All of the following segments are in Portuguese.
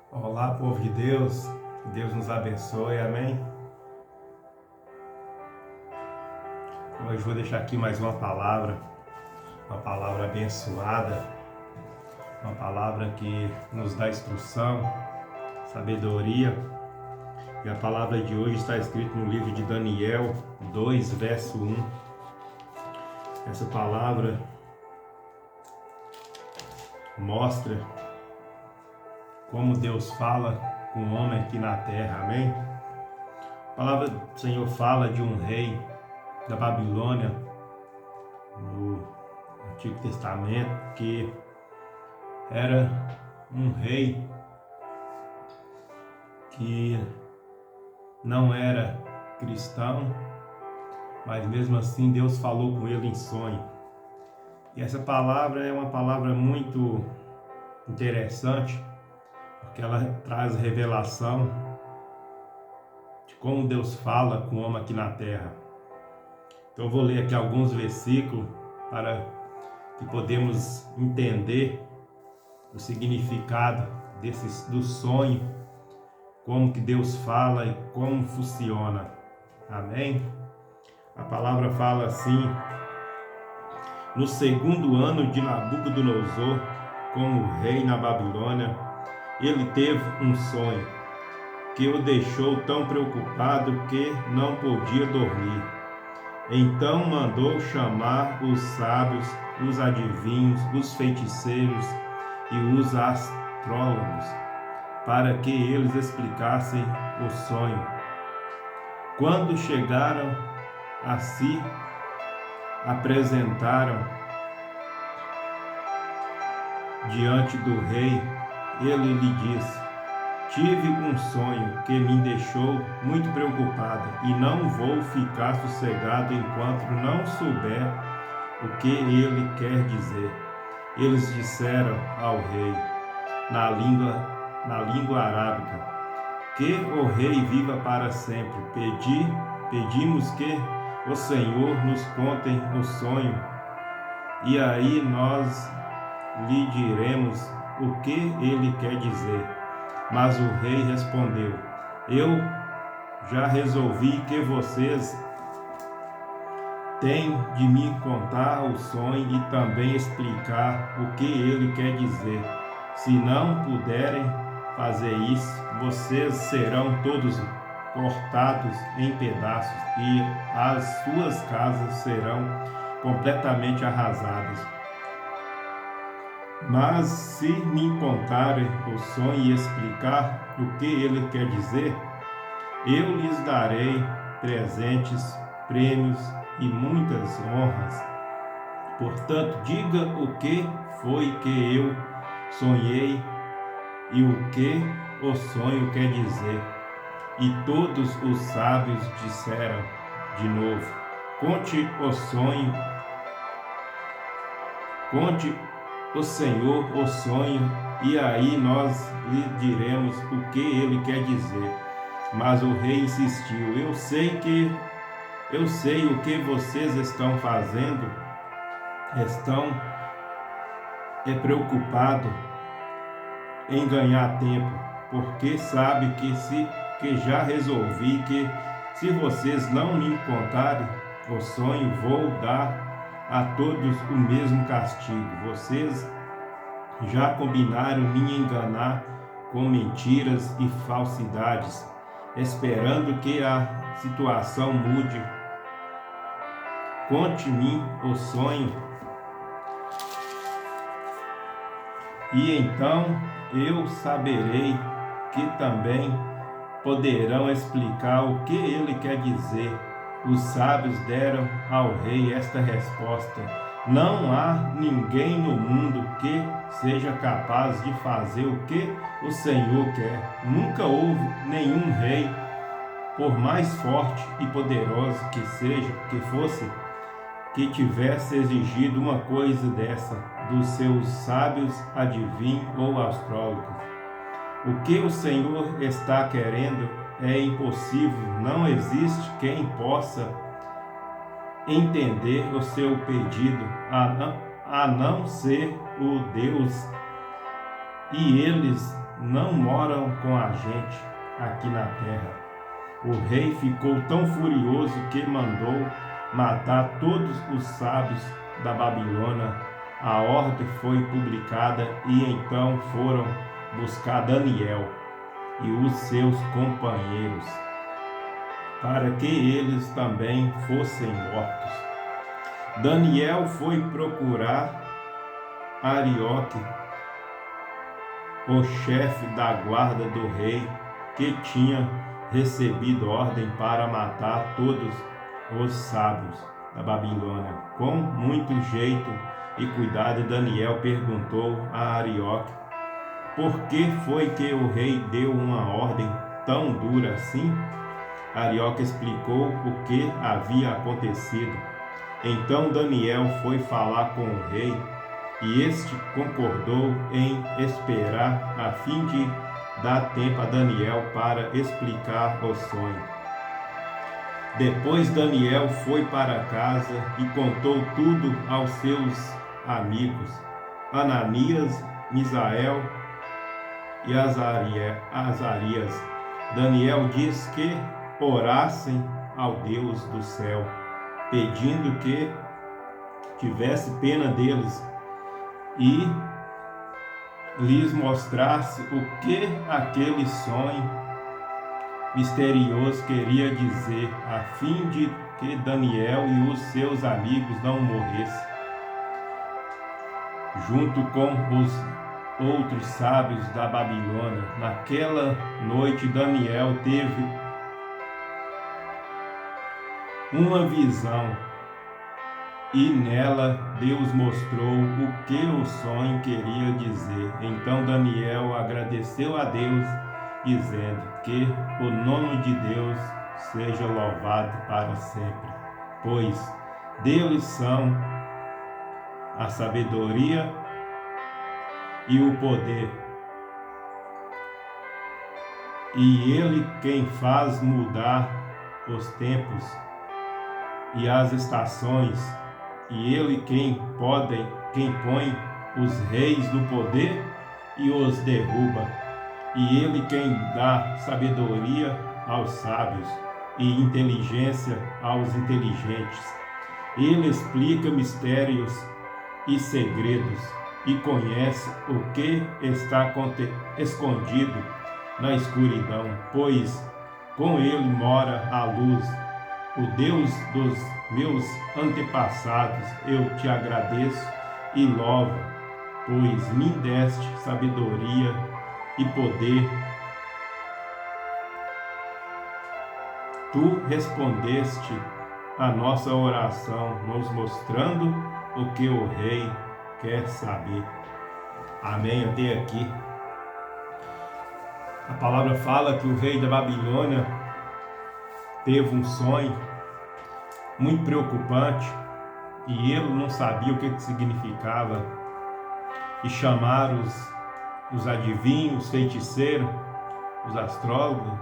Olá, povo de Deus, que Deus nos abençoe, amém? Hoje vou deixar aqui mais uma palavra abençoada, uma palavra que nos dá instrução, sabedoria. E a palavra de hoje está escrita no livro de Daniel 2, verso 1. Essa palavra mostra como Deus fala com o homem aqui na terra, amém? A palavra do Senhor fala de um rei da Babilônia, no Antigo Testamento, que era um rei que não era cristão, mas mesmo assim Deus falou com ele em sonho. E essa palavra é uma palavra muito interessante, porque ela traz revelação de como Deus fala com o homem aqui na terra. Então eu vou ler aqui alguns versículos para que podemos entender o significado do sonho, como que Deus fala e como funciona. Amém? A palavra fala assim: no segundo ano de Nabucodonosor, como rei na Babilônia, ele teve um sonho que o deixou tão preocupado que não podia dormir. Então mandou chamar os sábios, os adivinhos, os feiticeiros e os astrólogos, para que eles explicassem o sonho. Quando chegaram a si, apresentaram diante do rei. Ele lhe disse: tive um sonho que me deixou muito preocupado e não vou ficar sossegado enquanto não souber o que ele quer dizer. Eles disseram ao rei, na língua arábica, que o rei viva para sempre. Pedimos que o Senhor nos conte o sonho, e aí nós lhe diremos o que ele quer dizer. Mas o rei respondeu: eu já resolvi que vocês têm de me contar o sonho e também explicar o que ele quer dizer. Se não puderem fazer isso, vocês serão todos cortados em pedaços e as suas casas serão completamente arrasadas. Mas se me contarem o sonho e explicar o que ele quer dizer, eu lhes darei presentes, prêmios e muitas honras. Portanto, diga o que foi que eu sonhei e o que o sonho quer dizer. E todos os sábios disseram de novo: conte o sonho, conte o Senhor o sonho, e aí nós lhe diremos o que ele quer dizer. Mas o rei insistiu: eu sei o que vocês estão fazendo. Estão preocupados em ganhar tempo, porque sabe que já resolvi que se vocês não me contarem o sonho, vou dar a todos o mesmo castigo. Vocês já combinaram me enganar com mentiras e falsidades, esperando que a situação mude. Conte-me o sonho, e então eu saberei que também poderão explicar o que ele quer dizer. Os sábios deram ao rei esta resposta: não há ninguém no mundo que seja capaz de fazer o que o Senhor quer. Nunca houve nenhum rei, por mais forte e poderoso que fosse, que tivesse exigido uma coisa dessa dos seus sábios, adivinhos ou astrólogos. O que o Senhor está querendo é impossível, não existe quem possa entender o seu pedido, a não ser o Deus, e eles não moram com a gente aqui na terra. O rei ficou tão furioso que mandou matar todos os sábios da Babilônia. A ordem foi publicada e então foram buscar Daniel e os seus companheiros, para que eles também fossem mortos. Daniel foi procurar Arioque, o chefe da guarda do rei, que tinha recebido ordem para matar todos os sábios da Babilônia. Com muito jeito e cuidado, Daniel perguntou a Arioque por que foi que o rei deu uma ordem tão dura assim. Arioque explicou o que havia acontecido. Então Daniel foi falar com o rei e este concordou em esperar a fim de dar tempo a Daniel para explicar o sonho. Depois Daniel foi para casa e contou tudo aos seus amigos, Ananias, Misael e Azarias. Daniel diz que orassem ao Deus do céu, pedindo que tivesse pena deles e lhes mostrasse o que aquele sonho misterioso queria dizer, a fim de que Daniel e os seus amigos não morressem. Junto com os outros sábios da Babilônia, naquela noite Daniel teve uma visão e nela Deus mostrou o que o sonho queria dizer. Então Daniel agradeceu a Deus, dizendo que o nome de Deus seja louvado para sempre, pois deles são a sabedoria e o poder, e Ele quem faz mudar os tempos e as estações, e Ele quem põe os reis no poder e os derruba, e Ele quem dá sabedoria aos sábios e inteligência aos inteligentes. Ele explica mistérios e segredos e conhece o que está escondido na escuridão, pois com Ele mora a luz. O Deus dos meus antepassados, eu te agradeço e louvo, pois me deste sabedoria e poder. Tu respondeste a nossa oração, nos mostrando o que o rei quer saber. Amém. Até aqui. A palavra fala que o rei da Babilônia teve um sonho muito preocupante e ele não sabia o que significava. E chamaram os adivinhos, os feiticeiros, os astrólogos,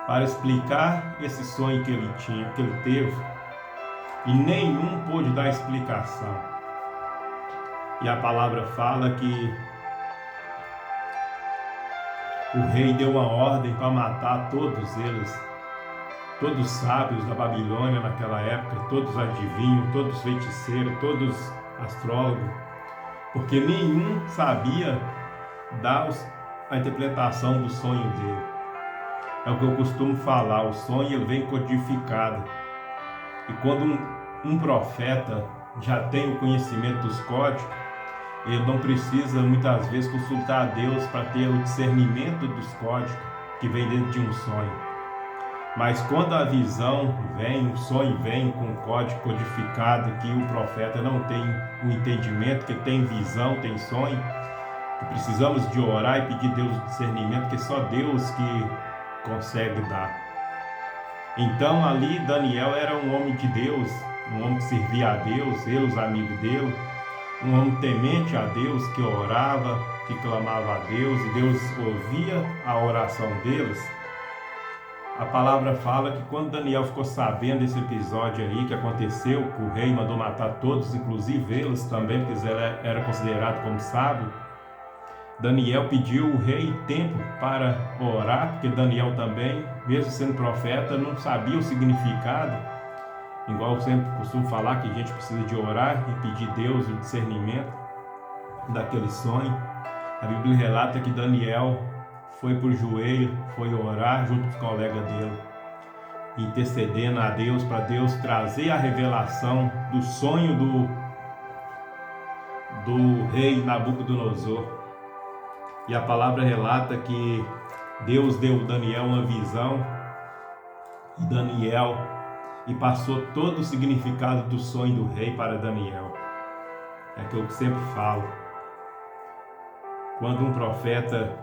para explicar esse sonho que ele teve, e nenhum pôde dar explicação. E a palavra fala que o rei deu uma ordem para matar todos eles, todos os sábios da Babilônia naquela época, todos adivinhos, todos feiticeiros, todos astrólogos, porque nenhum sabia dar a interpretação do sonho dele. É o que eu costumo falar, o sonho ele vem codificado. E quando um profeta já tem o conhecimento dos códigos, ele não precisa muitas vezes consultar a Deus para ter o discernimento dos códigos que vem dentro de um sonho. Mas quando a visão vem, o sonho vem com o código codificado, que o profeta não tem o entendimento, que tem visão, tem sonho, que precisamos de orar e pedir a Deus o discernimento, que só Deus que consegue dar. Então ali Daniel era um homem de Deus, um homem que servia a Deus, ele, os amigos dele, um homem temente a Deus, que orava, que clamava a Deus, e Deus ouvia a oração deles. A palavra fala que quando Daniel ficou sabendo desse episódio aí que aconteceu, que o rei mandou matar todos, inclusive eles também, porque eles eram considerados como sábios, Daniel pediu o rei tempo para orar, porque Daniel também, mesmo sendo profeta, não sabia o significado. Igual eu sempre costumo falar que a gente precisa de orar e pedir a Deus o discernimento daquele sonho. A Bíblia relata que Daniel foi por joelho, foi orar junto com os colegas dele, intercedendo a Deus para Deus trazer a revelação do sonho do rei Nabucodonosor. E a palavra relata que Deus deu a Daniel uma visão e passou todo o significado do sonho do rei para Daniel. É que eu sempre falo, quando um profeta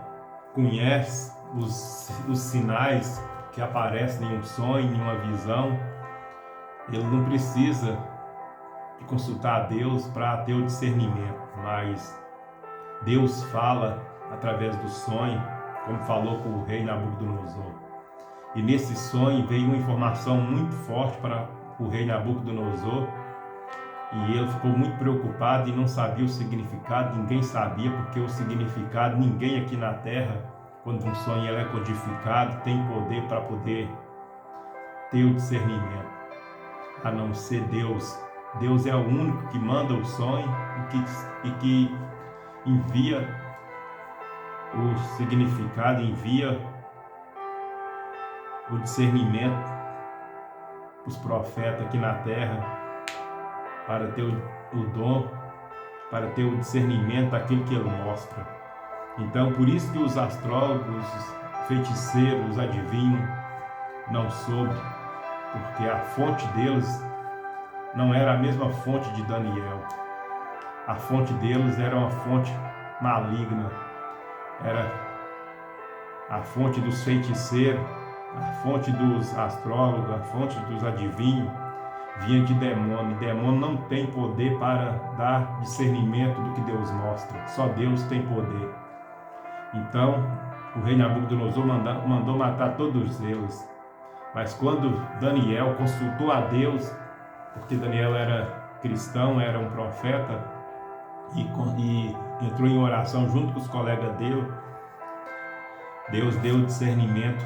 conhece os sinais que aparecem em um sonho, em uma visão, ele não precisa de consultar a Deus para ter o discernimento, mas Deus fala através do sonho, como falou com o rei Nabucodonosor. E nesse sonho veio uma informação muito forte para o rei Nabucodonosor, e ele ficou muito preocupado e não sabia o significado. Ninguém sabia, porque o significado, ninguém aqui na terra, quando um sonho é codificado, tem poder para poder ter o discernimento, a não ser Deus. Deus é o único que manda o sonho e que envia o significado, envia o discernimento para os profetas aqui na terra, para ter o dom, para ter o discernimento daquilo que ele mostra. Então, por isso que os astrólogos, os feiticeiros, os adivinhos não soube, porque a fonte deles não era a mesma fonte de Daniel. A fonte deles era uma fonte maligna, era a fonte dos feiticeiros, a fonte dos astrólogos, a fonte dos adivinhos, vinha de demônio. Demônio não tem poder para dar discernimento do que Deus mostra, só Deus tem poder. Então, o rei Nabucodonosor mandou matar todos eles. Mas quando Daniel consultou a Deus, porque Daniel era cristão, era um profeta, e entrou em oração junto com os colegas dele, Deus deu o discernimento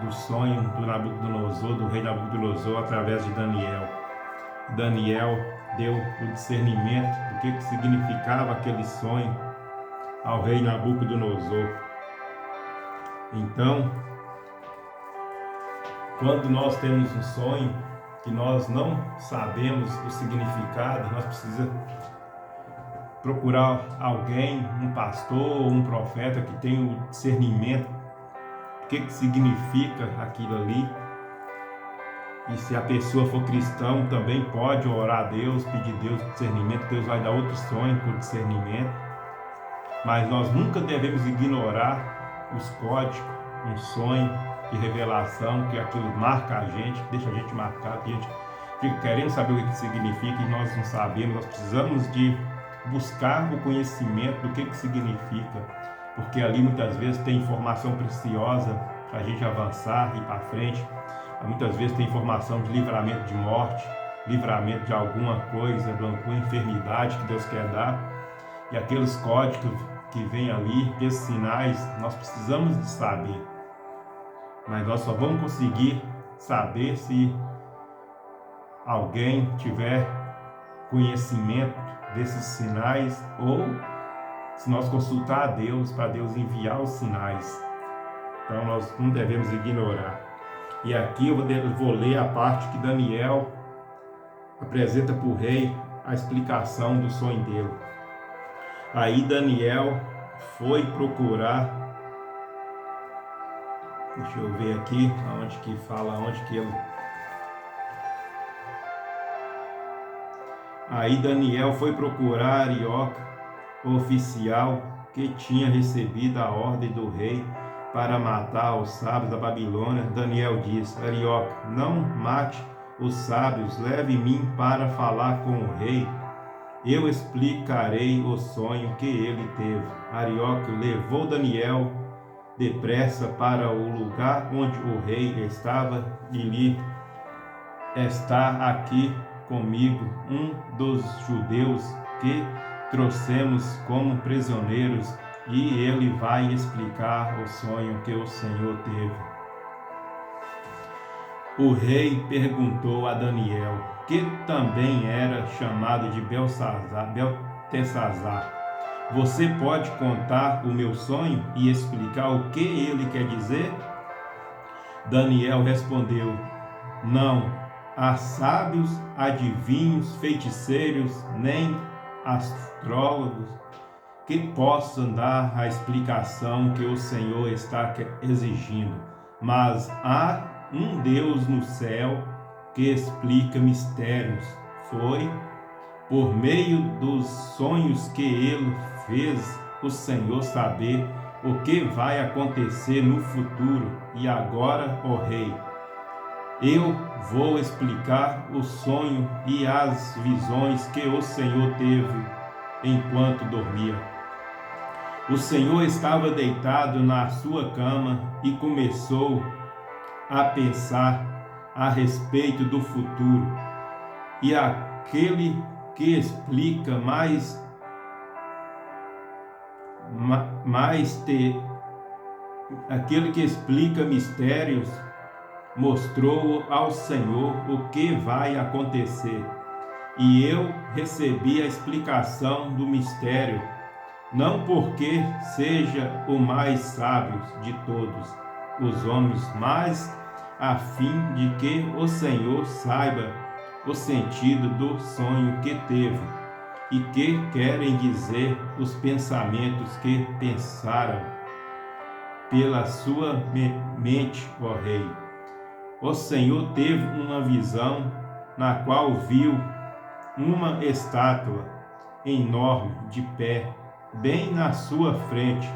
do sonho do Nabucodonosor, do rei Nabucodonosor, através de Daniel. Daniel deu o discernimento do que significava aquele sonho ao rei Nabucodonosor. Então, quando nós temos um sonho que nós não sabemos o significado, nós precisamos procurar alguém, um pastor, um profeta que tenha o discernimento do que significa aquilo ali. E se a pessoa for cristão, também pode orar a Deus, pedir a Deus discernimento. Deus vai dar outro sonho com discernimento. Mas nós nunca devemos ignorar os códigos, um sonho de revelação, que aquilo marca a gente, deixa a gente marcado, a gente fica querendo saber o que significa e nós não sabemos. Nós precisamos de buscar o conhecimento do que significa, porque ali muitas vezes tem informação preciosa para a gente avançar e ir para frente. Muitas vezes tem informação de livramento de morte, livramento de alguma coisa, de alguma enfermidade que Deus quer dar. E aqueles códigos que vêm ali, esses sinais, nós precisamos de saber. Mas nós só vamos conseguir saber se alguém tiver conhecimento desses sinais, ou se nós consultar a Deus para Deus enviar os sinais. Então nós não devemos ignorar. E aqui eu vou ler a parte que Daniel apresenta para o rei a explicação do sonho dele. Aí Daniel foi procurar, deixa eu ver aqui, aonde que fala, aonde que ele... Aí Daniel foi procurar Arioque, o oficial que tinha recebido a ordem do rei para matar os sábios da Babilônia. Daniel disse: Arioque, não mate os sábios, leve-me para falar com o rei. Eu explicarei o sonho que ele teve. Arioque levou Daniel depressa para o lugar onde o rei estava e lhe: está aqui comigo um dos judeus que trouxemos como prisioneiros e ele vai explicar o sonho que o Senhor teve. O rei perguntou a Daniel, que também era chamado de Beltesazar: você pode contar o meu sonho e explicar o que ele quer dizer? Daniel respondeu: não há sábios, adivinhos, feiticeiros, nem astrólogos que possam dar a explicação que o Senhor está exigindo, mas há um Deus no céu que explica mistérios. Foi por meio dos sonhos que ele fez o Senhor saber o que vai acontecer no futuro. E agora, ó rei, eu vou explicar o sonho e as visões que o Senhor teve enquanto dormia. O Senhor estava deitado na sua cama e começou a pensar a respeito do futuro. E aquele que explica aquele que explica mistérios mostrou ao Senhor o que vai acontecer. E eu recebi a explicação do mistério, não porque seja o mais sábio de todos os homens, mas a fim de que o Senhor saiba o sentido do sonho que teve e que querem dizer os pensamentos que pensaram pela sua mente, ó rei. O Senhor teve uma visão na qual viu uma estátua enorme de pé, bem na sua frente.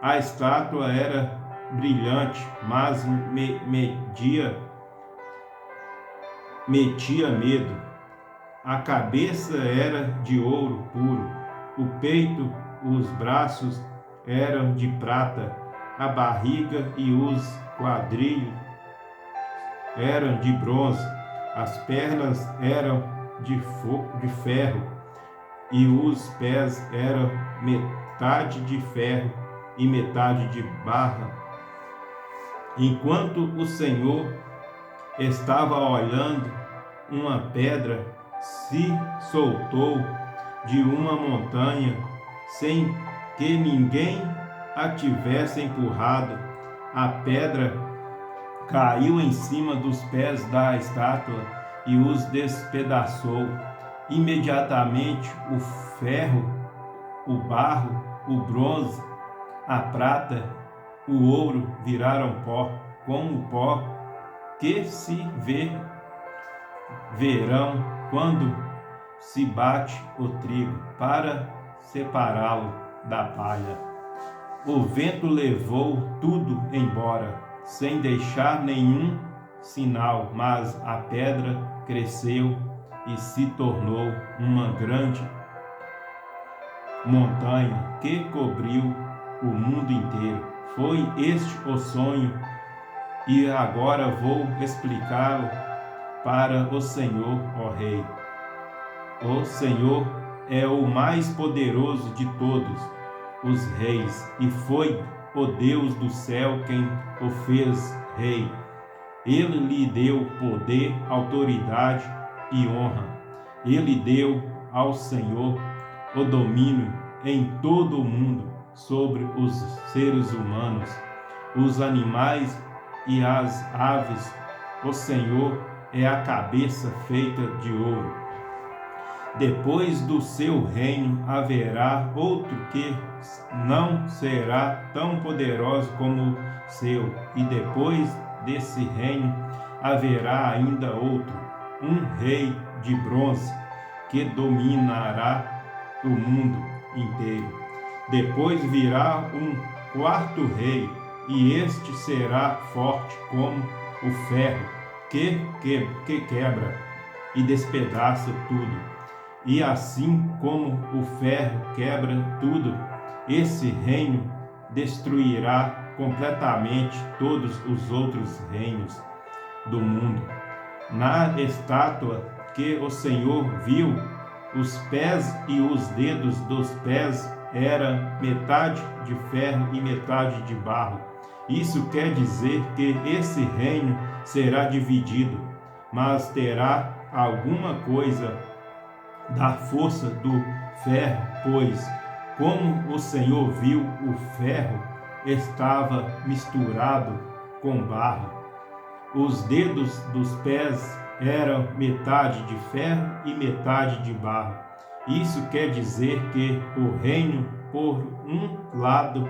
A estátua era brilhante, mas metia medo. A cabeça era de ouro puro, o peito, os braços eram de prata, a barriga e os quadris eram de bronze, as pernas eram de ferro e os pés eram metade de ferro e metade de barra. Enquanto o Senhor estava olhando, uma pedra se soltou de uma montanha sem que ninguém a tivesse empurrado. A pedra caiu em cima dos pés da estátua e os despedaçou. Imediatamente o ferro, o barro, o bronze, a prata, o ouro viraram pó, como o pó que se verão quando se bate o trigo para separá-lo da palha. O vento levou tudo embora, sem deixar nenhum sinal, mas a pedra cresceu e se tornou uma grande montanha que cobriu o mundo inteiro. Foi este o sonho e agora vou explicá-lo para o Senhor, ó Rei. O Senhor é o mais poderoso de todos os reis e foi o Deus do céu quem o fez rei. Ele lhe deu poder, autoridade e honra. Ele deu ao Senhor o domínio em todo o mundo sobre os seres humanos, os animais e as aves. O Senhor é a cabeça feita de ouro. Depois do seu reino haverá outro que não será tão poderoso como o seu, e depois desse reino haverá ainda outro, um rei de bronze que dominará o mundo inteiro. Depois virá um quarto rei, e este será forte como o ferro que quebra e despedaça tudo. E assim como o ferro quebra tudo, esse reino destruirá completamente todos os outros reinos do mundo. Na estátua que o Senhor viu, os pés e os dedos dos pés era metade de ferro e metade de barro. Isso quer dizer que esse reino será dividido, mas terá alguma coisa da força do ferro, pois, como o Senhor viu, o ferro estava misturado com barro. Os dedos dos pés eram metade de ferro e metade de barro. Isso quer dizer que o reino, por um lado,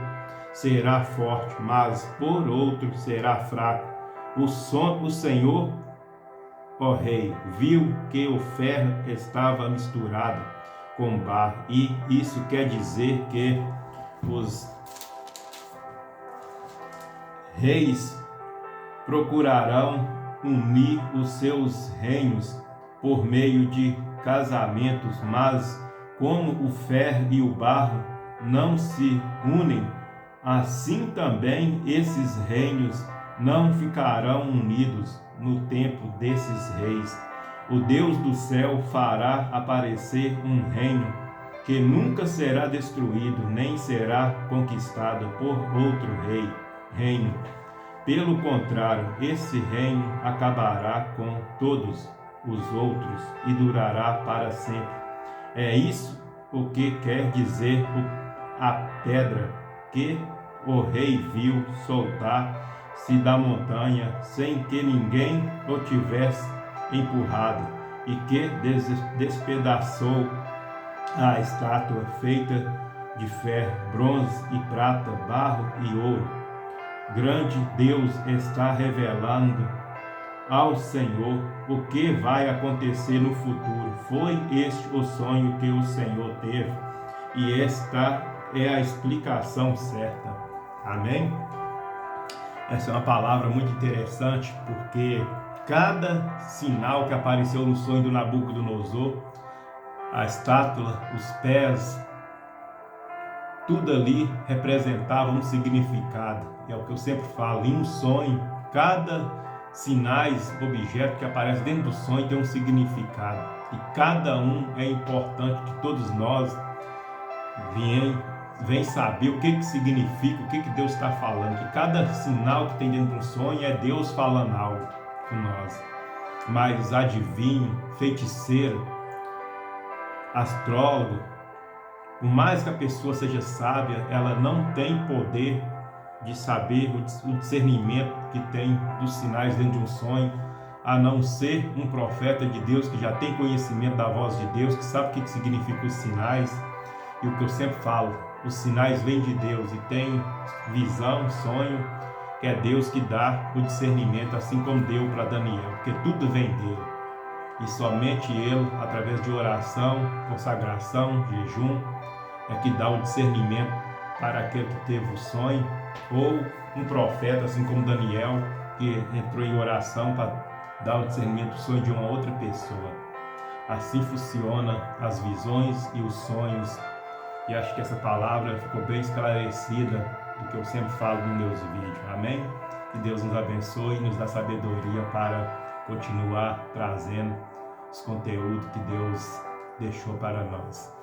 será forte, mas por outro será fraco. O Senhor, ó rei, viu que o ferro estava misturado com barro, e isso quer dizer que os reis procurarão unir os seus reinos por meio de casamentos, mas como o ferro e o barro não se unem, assim também esses reinos não ficarão unidos no tempo desses reis. O Deus do céu fará aparecer um reino que nunca será destruído, nem será conquistado por outro reino. Pelo contrário, esse reino acabará com todos os outros e durará para sempre. É isso o que quer dizer a pedra que o rei viu soltar-se da montanha sem que ninguém o tivesse empurrado, e que despedaçou a estátua feita de ferro, bronze e prata, barro e ouro. Grande Deus está revelando ao Senhor o que vai acontecer no futuro. Foi este o sonho que o Senhor teve, e esta é a explicação certa. Amém? Essa é uma palavra muito interessante, porque cada sinal que apareceu no sonho do Nabucodonosor, a estátua, os pés, tudo ali representava um significado. É o que eu sempre falo, em um sonho, cada sinais, objeto que aparece dentro do sonho tem um significado. E cada um é importante, que todos nós vem saber o que significa, o que Deus está falando. Que cada sinal que tem dentro do sonho é Deus falando algo com nós. Mas adivinho, feiticeiro, astrólogo, por mais que a pessoa seja sábia, ela não tem poder de saber o discernimento que tem dos sinais dentro de um sonho, a não ser um profeta de Deus que já tem conhecimento da voz de Deus, que sabe o que significam os sinais. E o que eu sempre falo, os sinais vêm de Deus, e tem visão, sonho, que é Deus que dá o discernimento, assim como deu para Daniel, porque tudo vem dele. E somente ele, através de oração, consagração, jejum, é que dá o discernimento para aquele que teve o sonho, ou um profeta, assim como Daniel, que entrou em oração para dar o discernimento do sonho de uma outra pessoa. Assim funciona as visões e os sonhos. E acho que essa palavra ficou bem esclarecida do que eu sempre falo nos meus vídeos. Amém? Que Deus nos abençoe e nos dá sabedoria para continuar trazendo os conteúdos que Deus deixou para nós.